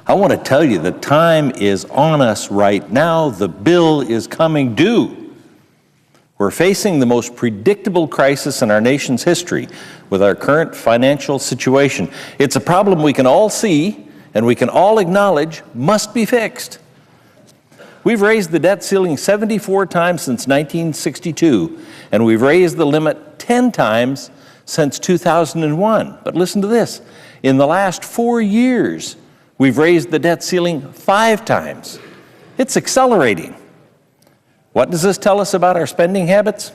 I want to tell you the time is on us right now. The bill is coming due. We're facing the most predictable crisis in our nation's history with our current financial situation. It's a problem we can all see and we can all acknowledge must be fixed. We've raised the debt ceiling 74 times since 1962, and we've raised the limit 10 times since 2001. But listen to this. In the last 4 years, we've raised the debt ceiling 5 times. It's accelerating. What does this tell us about our spending habits?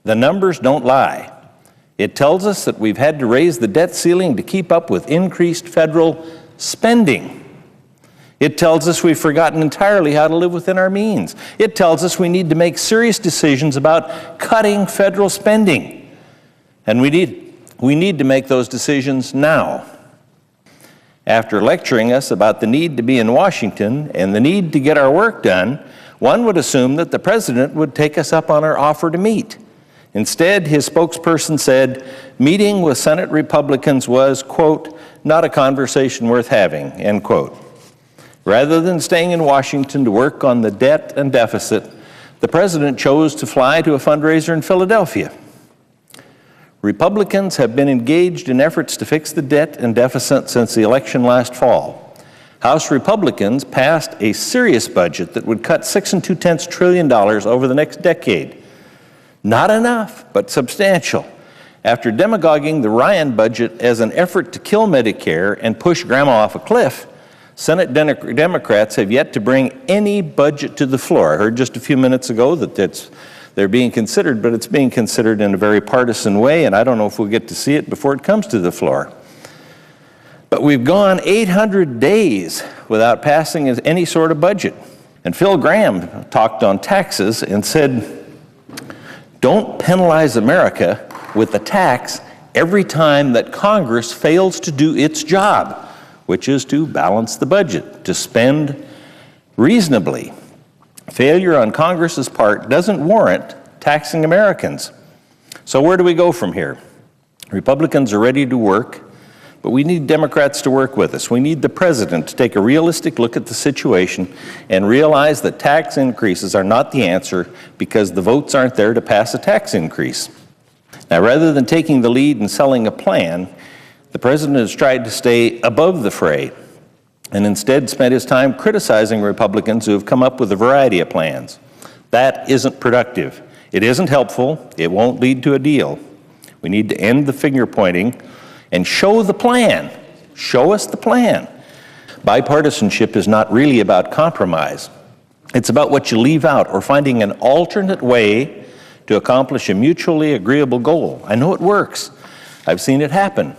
The numbers don't lie. It tells us that we've had to raise the debt ceiling to keep up with increased federal spending. It tells us we've forgotten entirely how to live within our means. It tells us we need to make serious decisions about cutting federal spending. And we need to make those decisions now. After lecturing us about the need to be in Washington and the need to get our work done, one would assume that the president would take us up on our offer to meet. Instead, his spokesperson said, meeting with Senate Republicans was, quote, not a conversation worth having, end quote. Rather than staying in Washington to work on the debt and deficit, the president chose to fly to a fundraiser in Philadelphia. Republicans have been engaged in efforts to fix the debt and deficit since the election last fall. House Republicans passed a serious budget that would cut $6 2/10 trillion over the next decade. Not enough, but substantial. After demagoguing the Ryan budget as an effort to kill Medicare and push grandma off a cliff, Senate Democrats have yet to bring any budget to the floor. I heard just a few minutes ago that they're being considered, but it's being considered in a very partisan way, and I don't know if we'll get to see it before it comes to the floor. But we've gone 800 days without passing any sort of budget. And Phil Gramm talked on taxes and said, don't penalize America with a tax every time that Congress fails to do its job, which is to balance the budget, to spend reasonably. Failure on Congress's part doesn't warrant taxing Americans. So where do we go from here? Republicans are ready to work, but we need Democrats to work with us. We need the president to take a realistic look at the situation and realize that tax increases are not the answer because the votes aren't there to pass a tax increase. Now, rather than taking the lead and selling a plan, the president has tried to stay above the fray and instead spent his time criticizing Republicans who have come up with a variety of plans. That isn't productive. It isn't helpful. It won't lead to a deal. We need to end the finger pointing and show the plan. Show us the plan. Bipartisanship is not really about compromise. It's about what you leave out or finding an alternate way to accomplish a mutually agreeable goal. I know it works. I've seen it happen.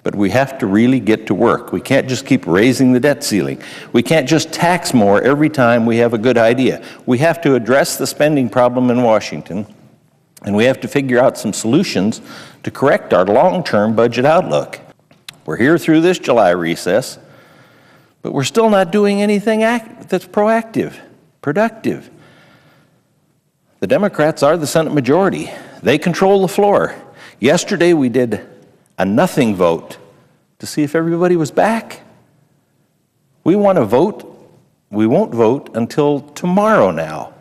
But we have to really get to work. We can't just keep raising the debt ceiling. We can't just tax more every time we have a good idea. We have to address the spending problem in Washington, and we have to figure out some solutions to correct our long-term budget outlook. We're here through this July recess, but we're still not doing anything that's proactive, productive. The Democrats are the Senate majority. They control the floor. Yesterday we did a nothing vote to see if everybody was back. We want to vote. We won't vote until tomorrow now.